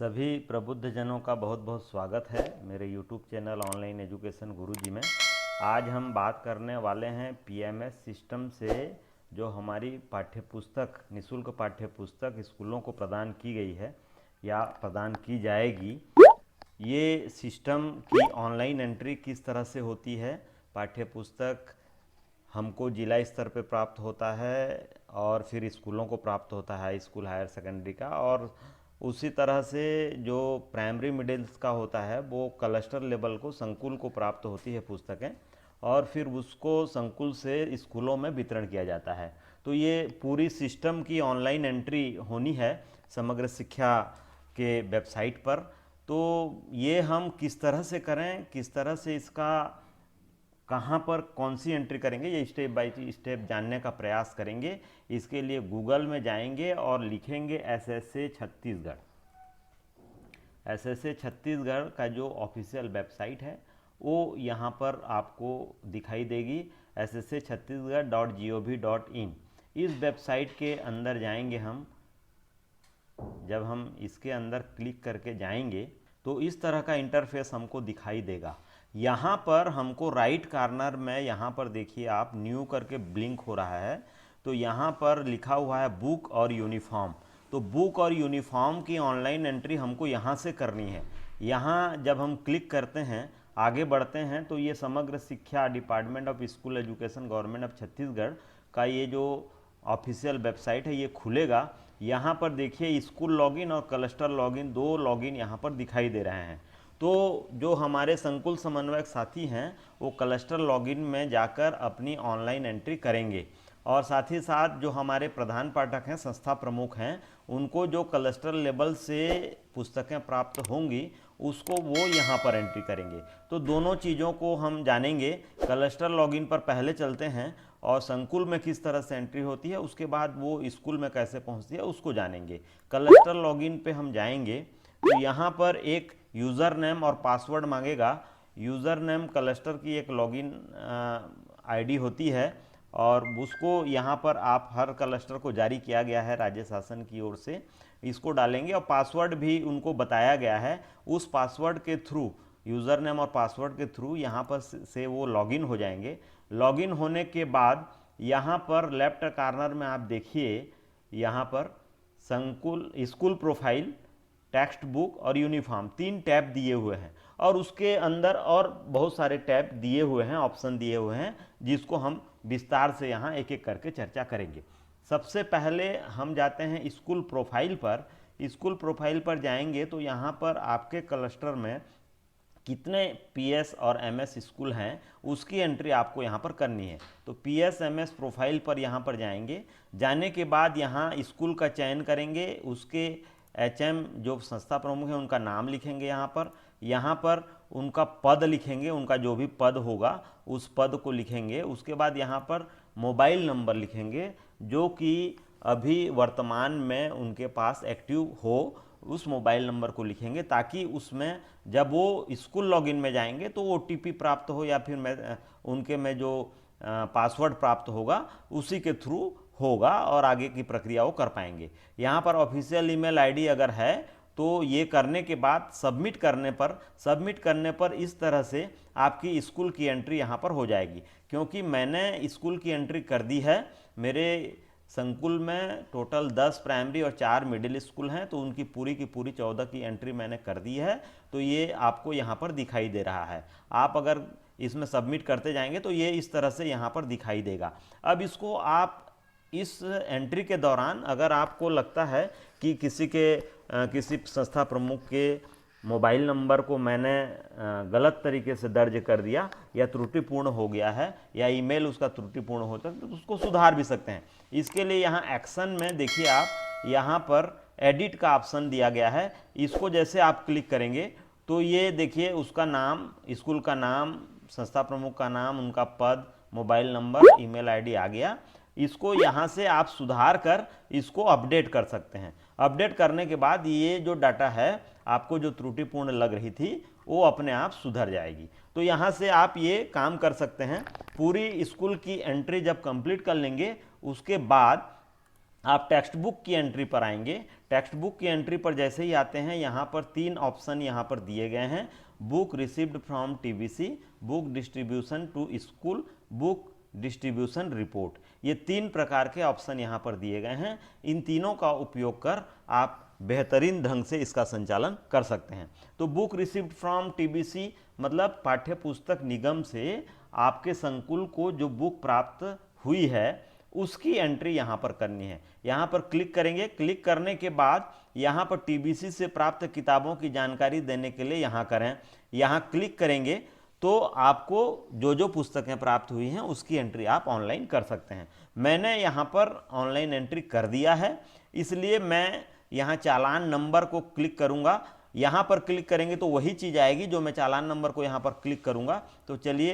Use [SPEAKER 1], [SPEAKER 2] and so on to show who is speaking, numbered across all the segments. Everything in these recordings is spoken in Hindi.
[SPEAKER 1] सभी प्रबुद्ध जनों का बहुत बहुत स्वागत है मेरे YouTube चैनल ऑनलाइन एजुकेशन गुरुजी में। आज हम बात करने वाले हैं PMS सिस्टम से जो हमारी पाठ्यपुस्तक निःशुल्क पाठ्यपुस्तक स्कूलों को प्रदान की गई है या प्रदान की जाएगी। ये सिस्टम की ऑनलाइन एंट्री किस तरह से होती है, पाठ्यपुस्तक हमको जिला स्तर पे प्राप्त होता है और फिर स्कूलों को प्राप्त होता है, हाई स्कूल हायर सेकेंडरी का, और उसी तरह से जो प्राइमरी मिडिल्स का होता है वो क्लस्टर लेवल को संकुल को प्राप्त होती है पुस्तकें, और फिर उसको संकुल से स्कूलों में वितरण किया जाता है। तो ये पूरी सिस्टम की ऑनलाइन एंट्री होनी है समग्र शिक्षा के वेबसाइट पर। तो ये हम किस तरह से करें, किस तरह से इसका कहाँ पर कौन सी एंट्री करेंगे, ये स्टेप बाय स्टेप जानने का प्रयास करेंगे। इसके लिए गूगल में जाएंगे और लिखेंगे SSA छत्तीसगढ़। SSA छत्तीसगढ़ का जो ऑफिशियल वेबसाइट है वो यहाँ पर आपको दिखाई देगी, ssachhattisgarh.gov.in। इस वेबसाइट के अंदर जाएंगे हम। जब हम इसके अंदर क्लिक करके जाएंगे तो इस तरह का इंटरफेस हमको दिखाई देगा। यहाँ पर हमको राइट कॉर्नर में, यहाँ पर देखिए आप, न्यू करके ब्लिंक हो रहा है, तो यहाँ पर लिखा हुआ है बुक और यूनिफॉर्म। तो बुक और यूनिफॉर्म की ऑनलाइन एंट्री हमको यहाँ से करनी है। यहाँ जब हम क्लिक करते हैं, आगे बढ़ते हैं, तो ये समग्र शिक्षा department of school education government of Chhattisgarh का ये जो ऑफिशियल वेबसाइट है ये खुलेगा। यहाँ पर देखिए स्कूल लॉगिन और क्लस्टर लॉगिन, दो लॉगिन यहाँ पर दिखाई दे रहे हैं। तो जो हमारे संकुल समन्वयक साथी हैं वो क्लस्टर लॉगिन में जाकर अपनी ऑनलाइन एंट्री करेंगे, और साथ ही साथ जो हमारे प्रधान पाठक हैं, संस्था प्रमुख हैं, उनको जो क्लस्टर लेवल से पुस्तकें प्राप्त होंगी उसको वो यहाँ पर एंट्री करेंगे। तो दोनों चीज़ों को हम जानेंगे। क्लस्टर लॉगिन पर पहले चलते हैं और संकुल में किस तरह से एंट्री होती है, उसके बाद वो स्कूल में कैसे पहुँचती है उसको जानेंगे। क्लस्टर लॉगिन पे हम जाएंगे तो यहाँ पर एक यूज़र नेम और पासवर्ड मांगेगा। यूज़र नेम क्लस्टर की एक लॉगिन आईडी होती है और उसको यहाँ पर आप हर क्लस्टर को जारी किया गया है राज्य शासन की ओर से, इसको डालेंगे, और पासवर्ड भी उनको बताया गया है। उस पासवर्ड के थ्रू, यूज़र नेम और पासवर्ड के थ्रू यहाँ पर से वो लॉगिन हो जाएंगे। लॉगिन होने के बाद यहाँ पर लेफ्ट कॉर्नर में आप देखिए, यहाँ पर स्कूल प्रोफाइल, टेक्स्ट बुक और यूनिफॉर्म, 3 टैब दिए हुए हैं, और उसके अंदर और बहुत सारे टैब दिए हुए हैं, ऑप्शन दिए हुए हैं, जिसको हम विस्तार से यहाँ एक एक करके चर्चा करेंगे। सबसे पहले हम जाते हैं स्कूल प्रोफाइल पर। स्कूल प्रोफाइल पर जाएंगे तो यहाँ पर आपके क्लस्टर में कितने PS और MS स्कूल हैं उसकी एंट्री आपको यहाँ पर करनी है। तो PS MS प्रोफाइल पर यहाँ पर जाएंगे। जाने के बाद यहाँ स्कूल का चयन करेंगे, उसके HM जो संस्था प्रमुख है उनका नाम लिखेंगे, यहाँ पर उनका पद लिखेंगे, उनका जो भी पद होगा उस पद को लिखेंगे। उसके बाद यहाँ पर मोबाइल नंबर लिखेंगे जो कि अभी वर्तमान में उनके पास एक्टिव हो, उस मोबाइल नंबर को लिखेंगे, ताकि उसमें जब वो स्कूल लॉगिन में जाएंगे तो OTP प्राप्त हो या फिर उनके में जो पासवर्ड प्राप्त होगा उसी के थ्रू होगा और आगे की प्रक्रिया वो कर पाएंगे। यहाँ पर ऑफिशियल ईमेल आईडी अगर है तो ये करने के बाद सबमिट करने पर इस तरह से आपकी स्कूल की एंट्री यहाँ पर हो जाएगी। क्योंकि मैंने स्कूल की एंट्री कर दी है, मेरे संकुल में टोटल 10 प्राइमरी और 4 मिडिल स्कूल हैं, तो उनकी पूरी की पूरी 14 की एंट्री मैंने कर दी है। तो ये आपको यहाँ पर दिखाई दे रहा है। आप अगर इसमें सबमिट करते जाएंगे तो ये इस तरह से यहाँ पर दिखाई देगा। अब इसको आप इस एंट्री के दौरान अगर आपको लगता है कि किसी संस्था प्रमुख के मोबाइल नंबर को मैंने गलत तरीके से दर्ज कर दिया या त्रुटिपूर्ण हो गया है या ईमेल उसका त्रुटिपूर्ण होता है, तो उसको सुधार भी सकते हैं। इसके लिए यहाँ एक्शन में देखिए आप, यहाँ पर एडिट का ऑप्शन दिया गया है। इसको जैसे आप क्लिक करेंगे तो ये देखिए उसका नाम, स्कूल का नाम, संस्था प्रमुख का नाम, उनका पद, मोबाइल नंबर, ईमेल आईडी आ गया। इसको यहाँ से आप सुधार कर इसको अपडेट कर सकते हैं। अपडेट करने के बाद ये जो डाटा है आपको जो त्रुटिपूर्ण लग रही थी वो अपने आप सुधर जाएगी। तो यहाँ से आप ये काम कर सकते हैं। पूरी स्कूल की एंट्री जब कंप्लीट कर लेंगे उसके बाद आप टेक्स्ट बुक की एंट्री पर आएंगे। टेक्स्ट बुक की एंट्री पर जैसे ही आते हैं, यहाँ पर 3 ऑप्शन यहाँ पर दिए गए हैं, book received from TBC, book distribution to school, book distribution report. ये 3 प्रकार के ऑप्शन यहाँ पर दिए गए हैं। इन तीनों का उपयोग कर आप बेहतरीन ढंग से इसका संचालन कर सकते हैं। तो बुक रिसीव्ड फ्रॉम टीबीसी मतलब पाठ्य पुस्तक निगम से आपके संकुल को जो बुक प्राप्त हुई है उसकी एंट्री यहाँ पर करनी है। यहाँ पर क्लिक करेंगे। क्लिक करने के बाद यहाँ पर टीबीसी से प्राप्त किताबों की जानकारी देने के लिए यहाँ करें। यहाँ क्लिक करेंगे तो आपको जो जो पुस्तकें प्राप्त हुई हैं उसकी एंट्री आप ऑनलाइन कर सकते हैं। मैंने यहाँ पर ऑनलाइन एंट्री कर दिया है, इसलिए मैं यहाँ चालान नंबर को क्लिक करूँगा। यहाँ पर क्लिक करेंगे तो वही चीज़ आएगी जो मैं चालान नंबर को यहाँ पर क्लिक करूँगा। तो चलिए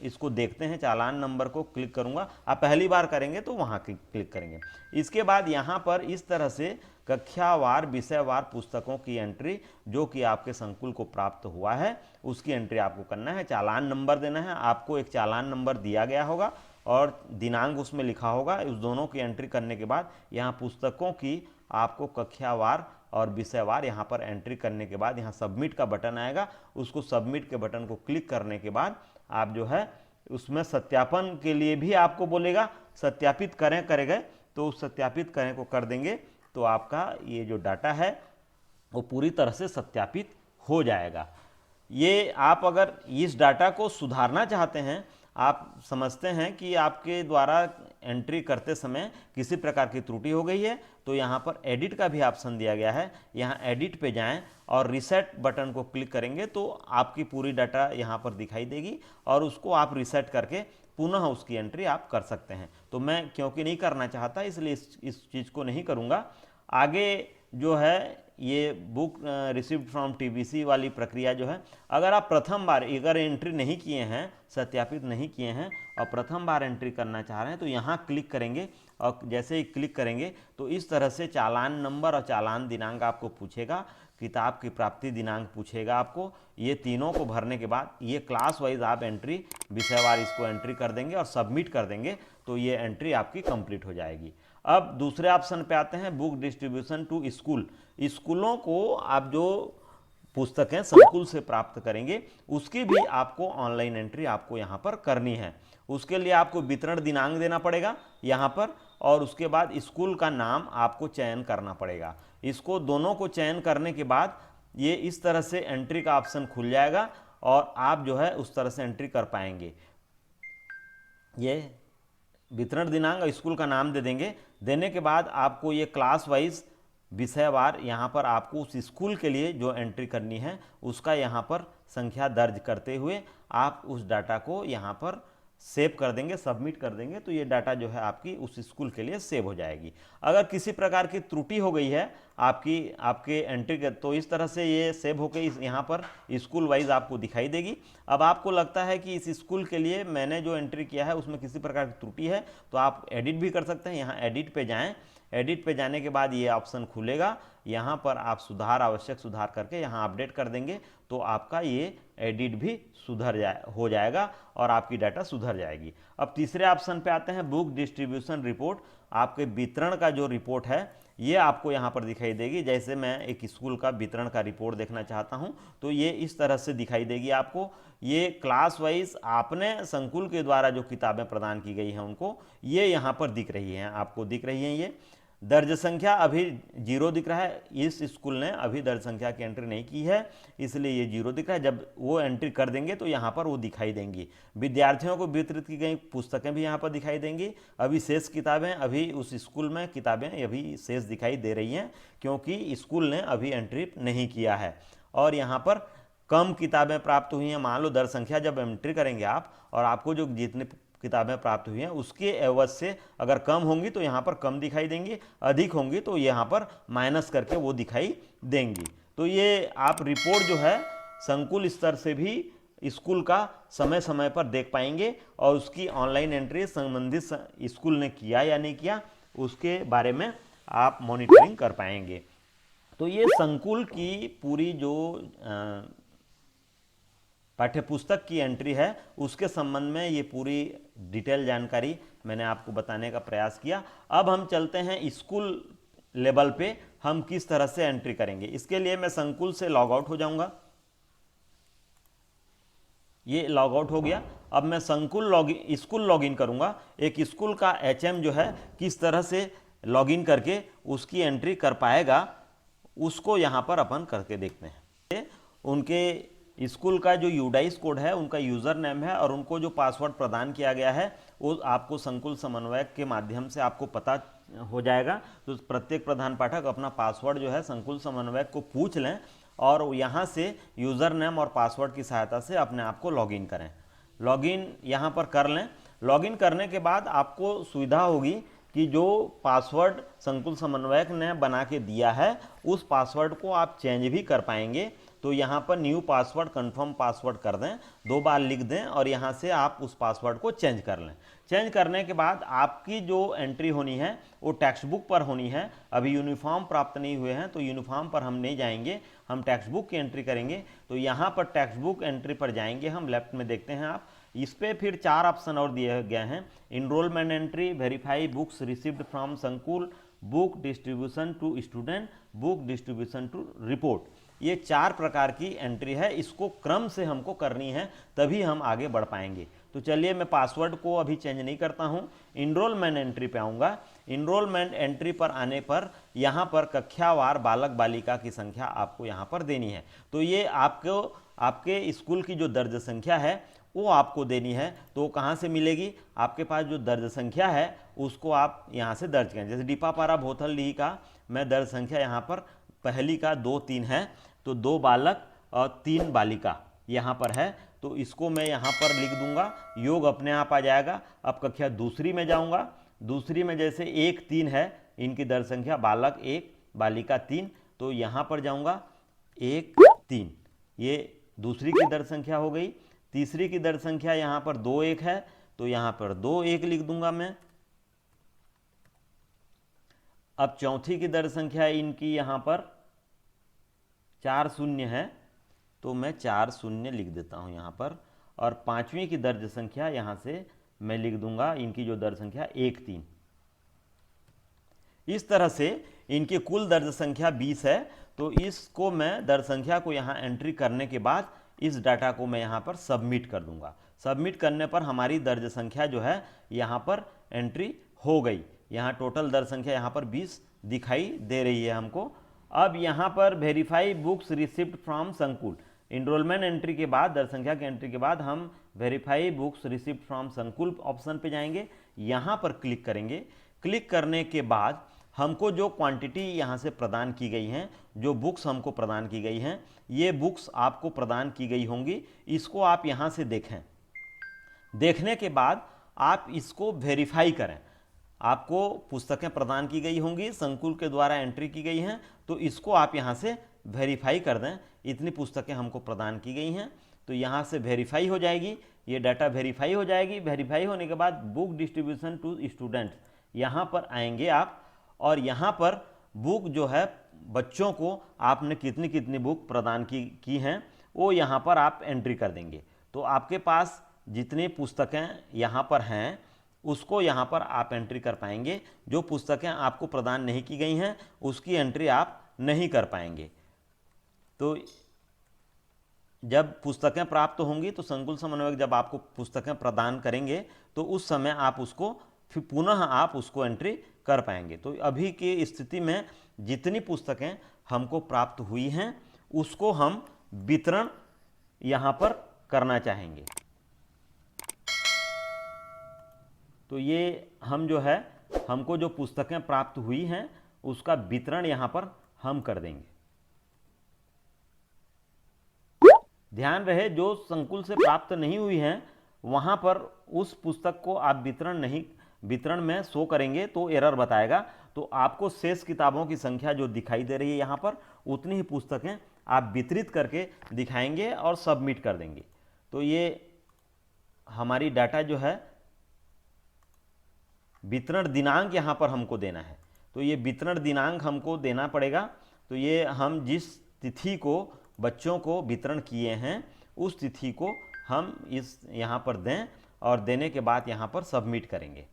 [SPEAKER 1] इसको देखते हैं। चालान नंबर को क्लिक करूँगा। आप पहली बार करेंगे तो वहाँ क्लिक करेंगे। इसके बाद यहाँ पर इस तरह से कक्षावार विषयवार पुस्तकों की एंट्री जो कि आपके संकुल को प्राप्त हुआ है उसकी एंट्री आपको करना है। चालान नंबर देना है। आपको एक चालान नंबर दिया गया होगा और दिनांक उसमें लिखा होगा। उस दोनों की एंट्री करने के बाद यहाँ पुस्तकों की आपको कक्षावार और विषयवार यहाँ पर एंट्री करने के बाद यहाँ सबमिट का बटन आएगा। उसको सबमिट के बटन को क्लिक करने के बाद आप जो है उसमें सत्यापन के लिए भी आपको बोलेगा, सत्यापित करें करे गए तो उस सत्यापित करें को कर देंगे तो आपका ये जो डाटा है वो पूरी तरह से सत्यापित हो जाएगा। ये आप अगर इस डाटा को सुधारना चाहते हैं, आप समझते हैं कि आपके द्वारा एंट्री करते समय किसी प्रकार की त्रुटि हो गई है, तो यहाँ पर एडिट का भी ऑप्शन दिया गया है। यहाँ एडिट पे जाएं और रीसेट बटन को क्लिक करेंगे तो आपकी पूरी डाटा यहाँ पर दिखाई देगी और उसको आप रीसेट करके पुनः उसकी एंट्री आप कर सकते हैं। तो मैं क्योंकि नहीं करना चाहता इसलिए इस चीज़ को नहीं करूँगा। आगे जो है ये बुक रिसीव्ड फ्रॉम टीबीसी वाली प्रक्रिया जो है, अगर आप प्रथम बार अगर एंट्री नहीं किए हैं, सत्यापित नहीं किए हैं और प्रथम बार एंट्री करना चाह रहे हैं तो यहाँ क्लिक करेंगे और जैसे ही क्लिक करेंगे तो इस तरह से चालान नंबर और चालान दिनांक आपको पूछेगा, किताब की प्राप्ति दिनांक पूछेगा आपको। ये तीनों को भरने के बाद ये क्लास वाइज आप एंट्री विषयवार इसको एंट्री कर देंगे और सबमिट कर देंगे तो ये एंट्री आपकी कंप्लीट हो जाएगी। अब दूसरे ऑप्शन पे आते हैं, बुक डिस्ट्रीब्यूशन टू स्कूल। स्कूलों को आप जो पुस्तकें संकुल से प्राप्त करेंगे उसकी भी आपको ऑनलाइन एंट्री आपको यहाँ पर करनी है। उसके लिए आपको वितरण दिनांक देना पड़ेगा यहाँ पर और उसके बाद स्कूल का नाम आपको चयन करना पड़ेगा। इसको दोनों को चयन करने के बाद ये इस तरह से एंट्री का ऑप्शन खुल जाएगा और आप जो है उस तरह से एंट्री कर पाएंगे। ये वितरण दिनांक और स्कूल का नाम दे देंगे। देने के बाद आपको ये क्लास वाइज विषयवार यहाँ पर आपको उस स्कूल के लिए जो एंट्री करनी है उसका यहाँ पर संख्या दर्ज करते हुए आप उस डाटा को यहाँ पर सेव कर देंगे, सबमिट कर देंगे तो ये डाटा जो है आपकी उस स्कूल के लिए सेव हो जाएगी। अगर किसी प्रकार की त्रुटि हो गई है आपके एंट्री के तो इस तरह से ये सेव होकर यहाँ पर स्कूल वाइज आपको दिखाई देगी। अब आपको लगता है कि इस स्कूल के लिए मैंने जो एंट्री किया है उसमें किसी प्रकार की त्रुटि है तो आप एडिट भी कर सकते हैं। यहाँ एडिट पे जाएं। एडिट पे जाने के बाद ये ऑप्शन खुलेगा, यहाँ पर आप आवश्यक सुधार करके यहाँ अपडेट कर देंगे तो आपका ये एडिट भी हो जाएगा और आपकी डाटा सुधर जाएगी। अब तीसरे ऑप्शन पे आते हैं, बुक डिस्ट्रीब्यूशन रिपोर्ट। आपके वितरण का जो रिपोर्ट है ये आपको यहाँ पर दिखाई देगी। जैसे मैं एक स्कूल का वितरण का रिपोर्ट देखना चाहता हूँ तो ये इस तरह से दिखाई देगी आपको। ये क्लास वाइज आपने संकुल के द्वारा जो किताबें प्रदान की गई हैं उनको ये यहाँ पर दिख रही हैं, आपको दिख रही हैं। ये दर्ज संख्या अभी 0 दिख रहा है। इस स्कूल ने अभी दर्ज संख्या की एंट्री नहीं की है इसलिए ये 0 दिख रहा है। जब वो एंट्री कर देंगे तो यहाँ पर वो दिखाई देंगी। विद्यार्थियों को वितरित की गई पुस्तकें भी यहाँ पर दिखाई देंगी। अभी शेष किताबें अभी उस स्कूल में किताबें अभी शेष दिखाई दे रही हैं क्योंकि स्कूल ने अभी एंट्री नहीं किया है। और यहाँ पर कम किताबें प्राप्त हुई हैं। मान लो दर्ज संख्या जब एंट्री करेंगे आप और आपको जो जितने किताबें प्राप्त हुई हैं उसके एवज से अगर कम होंगी तो यहाँ पर कम दिखाई देंगी, अधिक होंगी तो यहाँ पर माइनस करके वो दिखाई देंगी। तो ये आप रिपोर्ट जो है संकुल स्तर से भी स्कूल का समय समय पर देख पाएंगे और उसकी ऑनलाइन एंट्री संबंधित स्कूल ने किया या नहीं किया उसके बारे में आप मॉनिटरिंग कर पाएंगे। तो ये संकुल की पूरी जो पाठ्यपुस्तक की एंट्री है उसके संबंध में ये पूरी डिटेल जानकारी मैंने आपको बताने का प्रयास किया। अब हम चलते हैं स्कूल लेवल पे हम किस तरह से एंट्री करेंगे। इसके लिए मैं संकुल से लॉग आउट हो जाऊंगा। ये लॉग आउट हो गया। अब मैं स्कूल लॉगिन करूंगा। एक स्कूल का एचएम जो है किस तरह से लॉगिन करके उसकी एंट्री कर पाएगा उसको यहाँ पर अपन करके देखते हैं। उनके स्कूल का जो यूडाइस कोड है, उनका यूज़र नेम है और उनको जो पासवर्ड प्रदान किया गया है वो आपको संकुल समन्वयक के माध्यम से आपको पता हो जाएगा। तो प्रत्येक प्रधान पाठक अपना पासवर्ड जो है संकुल समन्वयक को पूछ लें और यहाँ से यूज़र नेम और पासवर्ड की सहायता से अपने आप को लॉगिन करें। लॉगिन यहाँ पर कर लें। लॉगिन करने के बाद आपको सुविधा होगी कि जो पासवर्ड संकुल समन्वयक ने बना के दिया है उस पासवर्ड को आप चेंज भी कर पाएंगे। तो यहाँ पर न्यू पासवर्ड कन्फर्म पासवर्ड कर दें, 2 बार लिख दें और यहाँ से आप उस पासवर्ड को चेंज कर लें। चेंज करने के बाद आपकी जो एंट्री होनी है वो टेक्स्ट बुक पर होनी है। अभी यूनिफॉर्म प्राप्त नहीं हुए हैं तो यूनिफॉर्म पर हम नहीं जाएंगे, हम टेक्स्ट बुक की एंट्री करेंगे। तो यहाँ पर टेक्स्ट बुक एंट्री पर जाएंगे हम, लेफ्ट में देखते हैं आप। इस पे फिर 4 ऑप्शन और दिए गए हैं, enrolment entry, verify books received from sankul, book distribution to student, book distribution to report. ये 4 प्रकार की एंट्री है, इसको क्रम से हमको करनी है तभी हम आगे बढ़ पाएंगे। तो चलिए मैं पासवर्ड को अभी चेंज नहीं करता हूँ, इनरोलमेंट एंट्री पे आऊँगा। इनरोलमेंट एंट्री पर आने पर यहाँ पर कक्षावार बालक बालिका की संख्या आपको यहाँ पर देनी है। तो ये आपके स्कूल की जो दर्ज संख्या है वो आपको देनी है। तो कहाँ से मिलेगी? आपके पास जो दर्ज संख्या है उसको आप यहाँ से दर्ज करें। जैसे डीपापारा भोथल ली का मैं दर्ज संख्या यहाँ पर पहली का 2-3 है, तो 2 बालक और 3 बालिका यहाँ पर है, तो इसको मैं यहाँ पर लिख दूंगा, योग अपने आप आ जाएगा। अब कक्षा दूसरी में जाऊँगा। दूसरी में जैसे 1-3 है, इनकी दर्ज संख्या बालक 1 बालिका 3, तो यहाँ पर जाऊँगा 1-3, ये दूसरी की दर्ज संख्या हो गई। तीसरी की दर्ज संख्या यहाँ पर 2-1 है, तो यहाँ पर 2-1 लिख दूंगा मैं। अब चौथी की दर्ज संख्या इनकी यहाँ पर 4-0 है, तो मैं 4-0 लिख देता हूँ यहाँ पर। और पांचवी की दर्ज संख्या यहाँ से मैं लिख दूंगा, इनकी जो दर्ज संख्या 1-3। इस तरह से इनकी कुल दर्ज संख्या 20 है। तो इसको मैं दर्ज संख्या को यहाँ एंट्री करने के बाद इस डाटा को मैं यहाँ पर सबमिट कर दूंगा। सबमिट करने पर हमारी दर्ज संख्या जो है यहाँ पर एंट्री हो गई। यहाँ टोटल दर्ज संख्या यहाँ पर 20 दिखाई दे रही है हमको। अब यहाँ पर वेरीफाई बुक्स रिसिप्ट फ्रॉम संकुल, इनरोलमेंट एंट्री के बाद दर्ज संख्या की एंट्री के बाद हम वेरीफाई बुक्स रिसिप्ट फ्रॉम संकुल ऑप्शन पे जाएंगे, यहाँ पर क्लिक करेंगे। क्लिक करने के बाद हमको जो क्वांटिटी यहाँ से प्रदान की गई हैं, जो बुक्स हमको प्रदान की गई हैं, ये बुक्स आपको प्रदान की गई होंगी, इसको आप यहाँ से देखें। देखने के बाद आप इसको वेरीफाई करें। आपको पुस्तकें प्रदान की गई होंगी, संकुल के द्वारा एंट्री की गई हैं, तो इसको आप यहाँ से वेरीफाई कर दें। इतनी पुस्तकें हमको प्रदान की गई हैं, तो यहाँ से वेरीफाई हो जाएगी, ये डाटा वेरीफाई हो जाएगी। वेरीफाई होने के बाद बुक डिस्ट्रीब्यूशन टू स्टूडेंट, यहाँ पर आएंगे आप और यहाँ पर बुक जो है बच्चों को आपने कितनी कितनी बुक प्रदान की हैं वो यहाँ पर आप एंट्री कर देंगे। तो आपके पास जितनी पुस्तकें यहाँ पर हैं उसको यहाँ पर आप एंट्री कर पाएंगे। जो पुस्तकें आपको प्रदान नहीं की गई हैं उसकी एंट्री आप नहीं कर पाएंगे। तो जब पुस्तकें प्राप्त होंगी तो संकुल समन्वयक जब आपको पुस्तकें प्रदान करेंगे तो उस समय आप उसको फिर पुनः आप उसको एंट्री कर पाएंगे। तो अभी की स्थिति में जितनी पुस्तकें हमको प्राप्त हुई हैं उसको हम वितरण यहाँ पर करना चाहेंगे। तो ये हम जो है हमको जो पुस्तकें प्राप्त हुई हैं उसका वितरण यहाँ पर हम कर देंगे। ध्यान रहे जो संकुल से प्राप्त नहीं हुई हैं वहाँ पर उस पुस्तक को आप वितरण में शो करेंगे तो एरर बताएगा। तो आपको शेष किताबों की संख्या जो दिखाई दे रही है यहाँ पर उतनी ही पुस्तकें आप वितरित करके दिखाएंगे और सबमिट कर देंगे। तो ये हमारी डाटा जो है वितरण दिनांक यहाँ पर हमको देना है। तो ये वितरण दिनांक हमको देना पड़ेगा। तो ये हम जिस तिथि को बच्चों को वितरण किए हैं उस तिथि को हम इस यहाँ पर दें और देने के बाद यहाँ पर सबमिट करेंगे।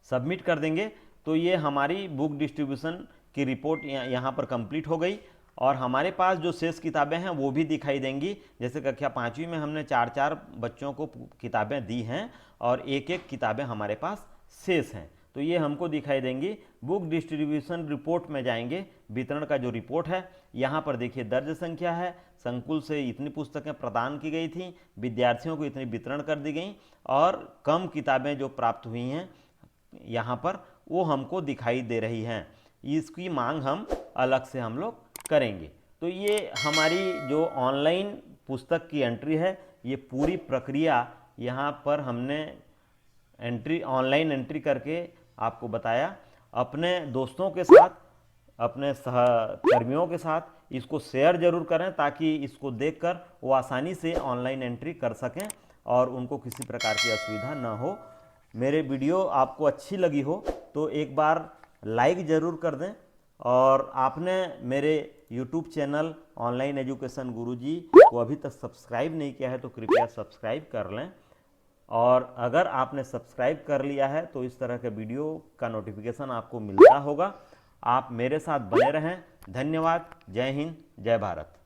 [SPEAKER 1] सबमिट कर देंगे तो ये हमारी बुक डिस्ट्रीब्यूशन की रिपोर्ट यहाँ पर कंप्लीट हो गई और हमारे पास जो शेष किताबें हैं वो भी दिखाई देंगी। जैसे कक्षा 5वीं में हमने 4-4 बच्चों को किताबें दी हैं और एक एक किताबें हमारे पास शेष हैं, तो ये हमको दिखाई देंगी। बुक डिस्ट्रीब्यूशन रिपोर्ट में जाएंगे, वितरण का जो रिपोर्ट है यहाँ पर देखिए दर्ज संख्या है, संकुल से इतनी पुस्तकें प्रदान की गई थी, विद्यार्थियों को इतनी वितरण कर दी गई और कम किताबें जो प्राप्त हुई हैं यहाँ पर वो हमको दिखाई दे रही हैं। इसकी मांग हम अलग से हम लोग करेंगे। तो ये हमारी जो ऑनलाइन पुस्तक की एंट्री है, ये पूरी प्रक्रिया यहाँ पर हमने ऑनलाइन एंट्री करके आपको बताया। अपने दोस्तों के साथ, अपने सहकर्मियों के साथ इसको शेयर जरूर करें ताकि इसको देखकर वो आसानी से ऑनलाइन एंट्री कर सकें और उनको किसी प्रकार की असुविधा न हो। मेरे वीडियो आपको अच्छी लगी हो तो एक बार लाइक ज़रूर कर दें और आपने मेरे YouTube चैनल ऑनलाइन एजुकेशन गुरुजी को अभी तक सब्सक्राइब नहीं किया है तो कृपया सब्सक्राइब कर लें। और अगर आपने सब्सक्राइब कर लिया है तो इस तरह के वीडियो का नोटिफिकेशन आपको मिलता होगा। आप मेरे साथ बने रहें। धन्यवाद। जय हिंद, जय भारत।